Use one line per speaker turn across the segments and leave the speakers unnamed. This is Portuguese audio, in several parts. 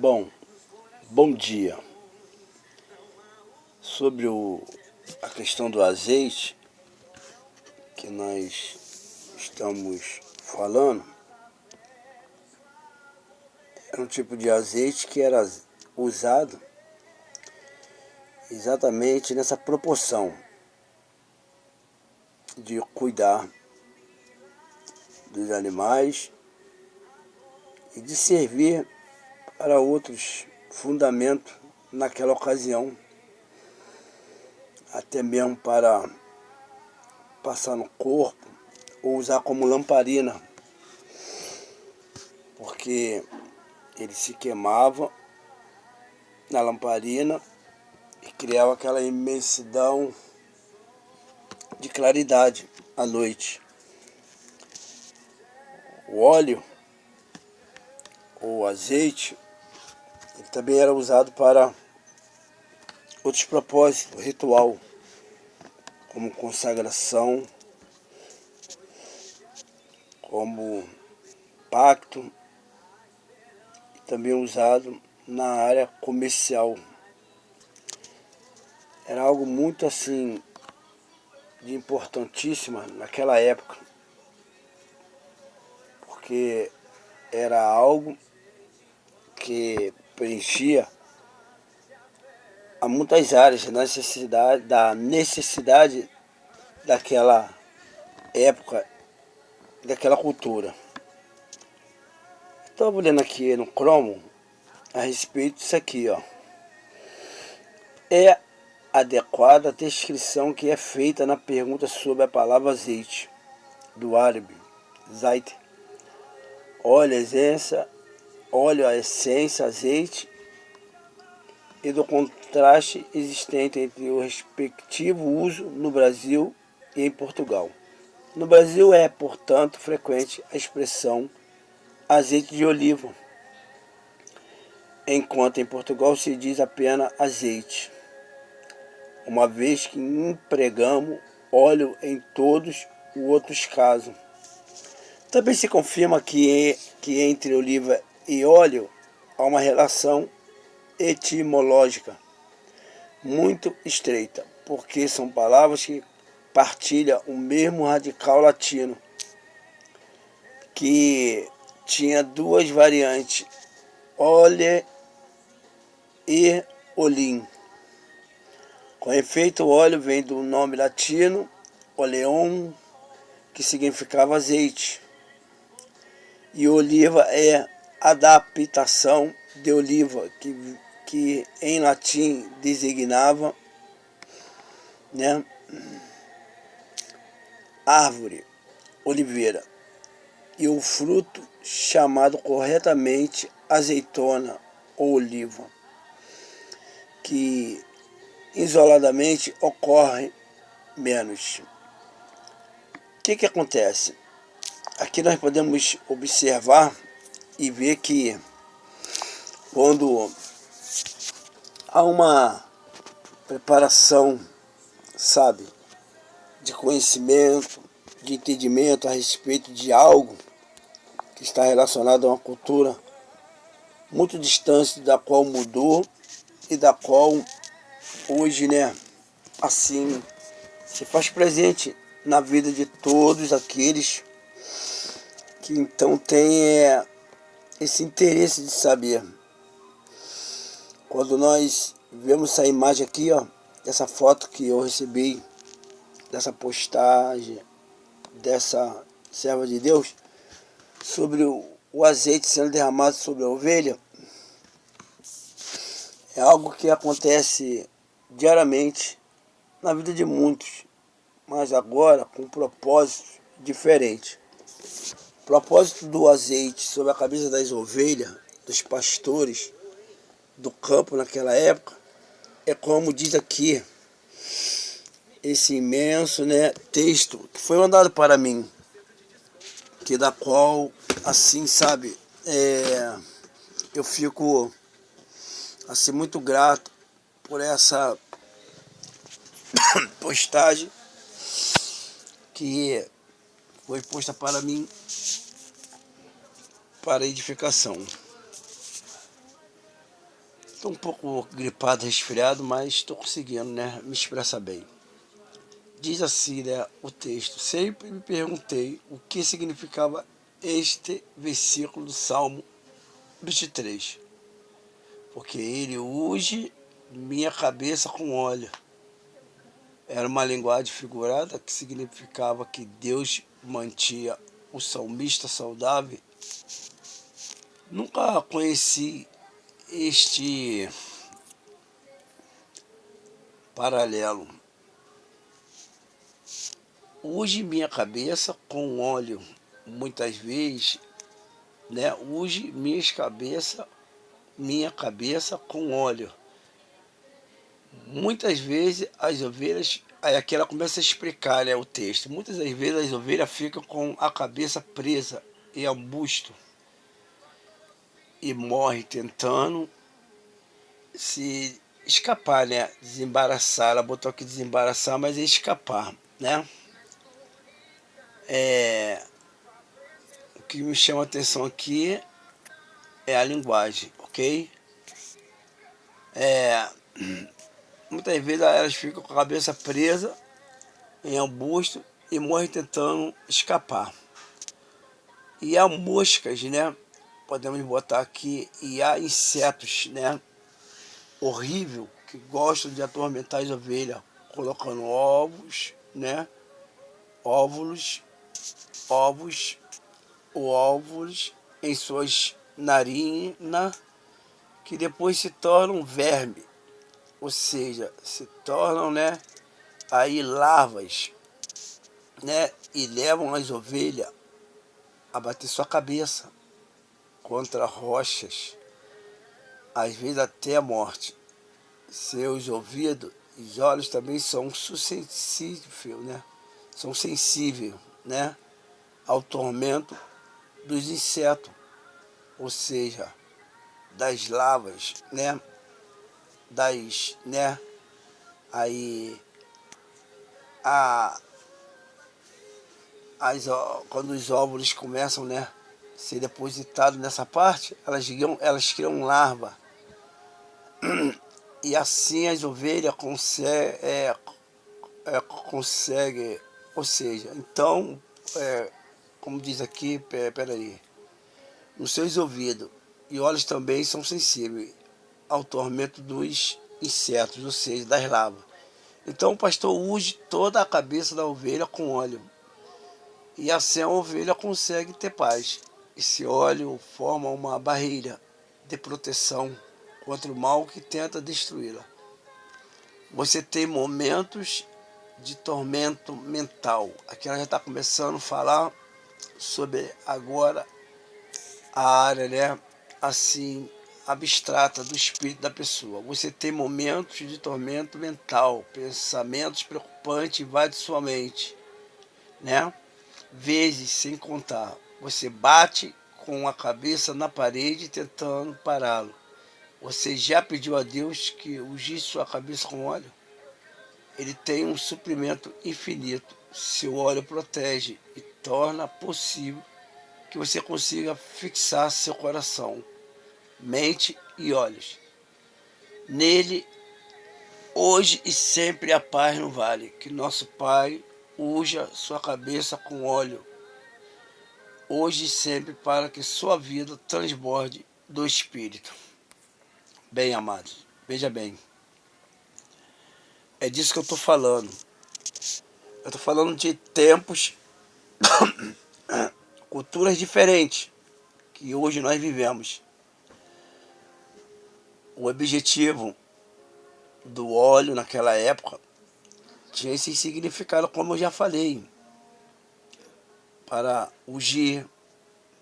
Bom dia. Sobre a questão do azeite que nós estamos falando, é um tipo de azeite que era usado exatamente nessa proporção de cuidar dos animais e de servir para outros fundamentos naquela ocasião, até mesmo para passar no corpo ou usar como lamparina, porque ele se queimava na lamparina e criava aquela imensidão de claridade à noite. O óleo ou azeite, ele também era usado para outros propósitos, ritual, como consagração, como pacto, e também usado na área comercial. Era algo muito assim de importantíssima naquela época, porque era algo que preenchia a muitas áreas da necessidade daquela época, daquela cultura. Estou olhando aqui no Cromo a respeito disso aqui, ó. É adequada a descrição que é feita na pergunta sobre a palavra azeite, do árabe, zait, óleo, a essência, azeite, e do contraste existente entre o respectivo uso no Brasil e em Portugal. No Brasil é, portanto, frequente a expressão azeite de oliva, enquanto em Portugal se diz apenas azeite, uma vez que empregamos óleo em todos os outros casos. Também se confirma que entre oliva e óleo há uma relação etimológica muito estreita, porque são palavras que partilham o mesmo radical latino, que tinha duas variantes, ole e olim. Com efeito, o óleo vem do nome latino oleum, que significava azeite, e oliva é adaptação de oliva, que em latim designava, né, árvore, oliveira, e o fruto chamado corretamente azeitona ou oliva, que isoladamente ocorre menos. O que acontece? Aqui nós podemos observar e ver que quando há uma preparação, sabe, de conhecimento, de entendimento a respeito de algo que está relacionado a uma cultura muito distante da qual mudou e da qual hoje, né, assim, se faz presente na vida de todos aqueles que então têm esse interesse de saber. Quando nós vemos essa imagem aqui, ó, essa foto que eu recebi, dessa postagem, dessa serva de Deus, sobre o azeite sendo derramado sobre a ovelha, é algo que acontece diariamente na vida de muitos, mas agora com um propósito diferente. O propósito do azeite sobre a cabeça das ovelhas, dos pastores do campo naquela época, é como diz aqui esse imenso, né, texto que foi mandado para mim, que da qual, assim, sabe, eu fico assim muito grato por essa postagem que foi posta para mim para edificação. Estou um pouco gripado, resfriado, mas estou conseguindo, né, me expressar bem. Diz assim, né, o texto: sempre me perguntei o que significava este versículo do Salmo 23, porque ele unge minha cabeça com óleo. Era uma linguagem figurada que significava que Deus mantinha o salmista saudável. Nunca conheci este paralelo. Unge minha cabeça com óleo. Muitas vezes, né? Unge minha cabeça com óleo. Muitas vezes as ovelhas, aí aqui ela começa a explicar, né, o texto. Muitas das vezes as ovelhas ficam com a cabeça presa em arbusto e morre tentando se escapar, né? Desembaraçar. Ela botou aqui desembaraçar, mas é escapar, né? O que me chama a atenção aqui é a linguagem, ok? Muitas vezes elas ficam com a cabeça presa em arbusto e morrem tentando escapar. E há moscas, né? Podemos botar aqui, e há insetos, né? Horrível, que gostam de atormentar as ovelhas, colocando ovos, né? Óvulos, ovos ou óvulos em suas narinas, que depois se tornam verme, ou seja, se tornam, né, aí larvas, né, e levam as ovelhas a bater sua cabeça contra rochas, às vezes até a morte. Seus ouvidos e olhos também são sensíveis, né, são sensíveis, né, ao tormento dos insetos, ou seja, das lavas, né, né, aí a, quando os óvulos começam, né, a ser depositados nessa parte, elas criam larva, e assim as ovelhas conseguem, ou seja, então, como diz aqui, peraí, nos seus ouvidos e olhos também são sensíveis ao tormento dos insetos, ou seja, das larvas. Então o pastor unge toda a cabeça da ovelha com óleo, e assim a ovelha consegue ter paz. Esse óleo forma uma barreira de proteção contra o mal que tenta destruí-la. Você tem momentos de tormento mental. Aqui ela já está começando a falar sobre agora a área, né, assim, abstrata do espírito da pessoa. Você tem momentos de tormento mental, pensamentos preocupantes invadem sua mente, né? Vezes sem contar. Você bate com a cabeça na parede tentando pará-lo. Você já pediu a Deus que ungisse sua cabeça com óleo? Ele tem um suprimento infinito. Seu óleo protege e torna possível que você consiga fixar seu coração, mente e olhos nele, hoje e sempre. A paz no vale. Que nosso Pai unja sua cabeça com óleo, hoje e sempre, para que sua vida transborde do Espírito. Bem, amados, veja bem, é disso que eu estou falando. Eu estou falando de tempos, culturas diferentes que hoje nós vivemos. O objetivo do óleo naquela época tinha esse significado, como eu já falei, para ungir,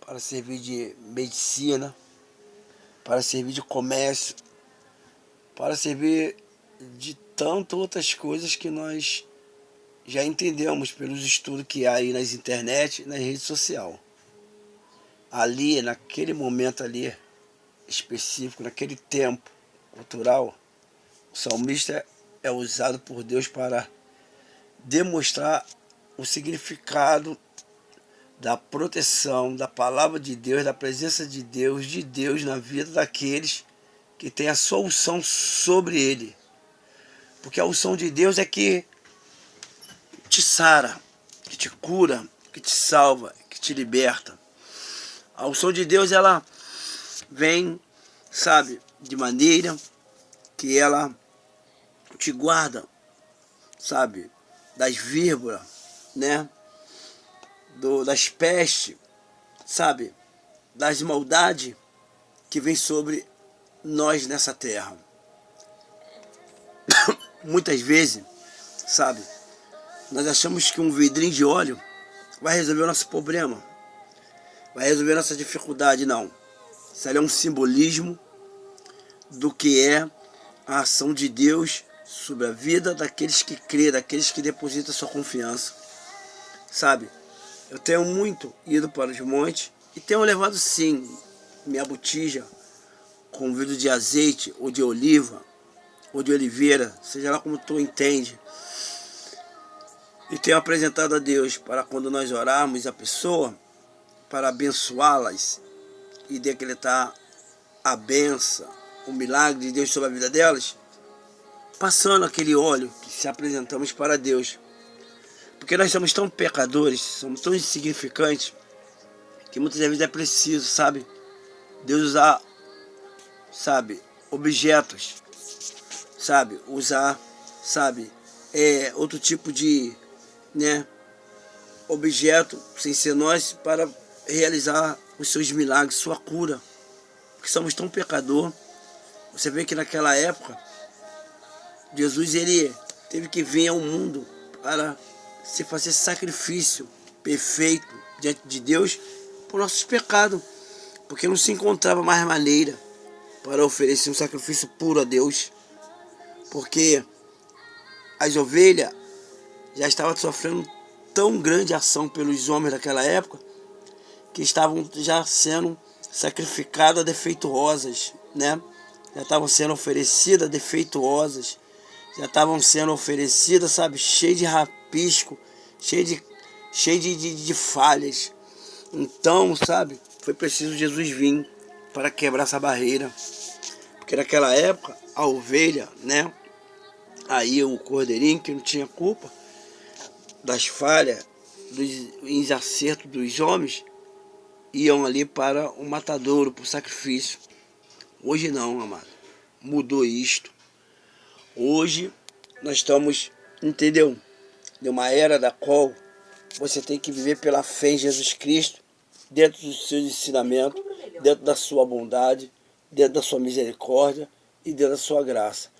para servir de medicina, para servir de comércio, para servir de tantas outras coisas que nós já entendemos pelos estudos que há aí nas internet e nas redes sociais. Ali, naquele momento ali específico, naquele tempo cultural, o salmista é usado por Deus para demonstrar o significado da proteção, da palavra de Deus, da presença de Deus na vida daqueles que tem a sua unção sobre ele. Porque a unção de Deus é que te sara, que te cura, que te salva, que te liberta. A unção de Deus, ela vem, sabe, de maneira que ela te guarda, sabe, das víboras, né, das pestes, sabe, das maldades que vem sobre nós nessa terra. Muitas vezes, sabe, nós achamos que um vidrinho de óleo vai resolver o nosso problema, vai resolver a nossa dificuldade. Não. Isso ali é um simbolismo do que é a ação de Deus sobre a vida daqueles que crêem, daqueles que depositam sua confiança. Sabe, eu tenho muito ido para os montes e tenho levado sim minha botija com vidro de azeite ou de oliva ou de oliveira, seja lá como tu entende. E tenho apresentado a Deus para quando nós orarmos a pessoa, para abençoá-las e decretar a bênção, o milagre de Deus sobre a vida delas, passando aquele óleo que se apresentamos para Deus. Porque nós somos tão pecadores, somos tão insignificantes, que muitas vezes é preciso, sabe, Deus usar, sabe, objetos, sabe, usar, sabe, outro tipo de, né, objeto, sem ser nós, para realizar os seus milagres, sua cura. Porque somos tão pecador. Você vê que naquela época, Jesus, ele teve que vir ao mundo para se fazer sacrifício perfeito diante de Deus por nossos pecados. Porque não se encontrava mais maneira para oferecer um sacrifício puro a Deus. Porque as ovelhas já estavam sofrendo tão grande ação pelos homens daquela época, que estavam já sendo sacrificadas defeituosas, né? Já estavam sendo oferecidas defeituosas, já estavam sendo oferecidas, sabe, cheio de rapisco, cheio de falhas. Então, sabe, foi preciso Jesus vir para quebrar essa barreira. Porque naquela época, a ovelha, né, aí o cordeirinho que não tinha culpa das falhas, dos desacertos dos homens, iam ali para o matadouro, para o sacrifício. Hoje não, amado. Mudou isto. Hoje nós estamos, entendeu? De uma era da qual você tem que viver pela fé em Jesus Cristo, dentro dos seus ensinamentos, dentro da sua bondade, dentro da sua misericórdia e dentro da sua graça.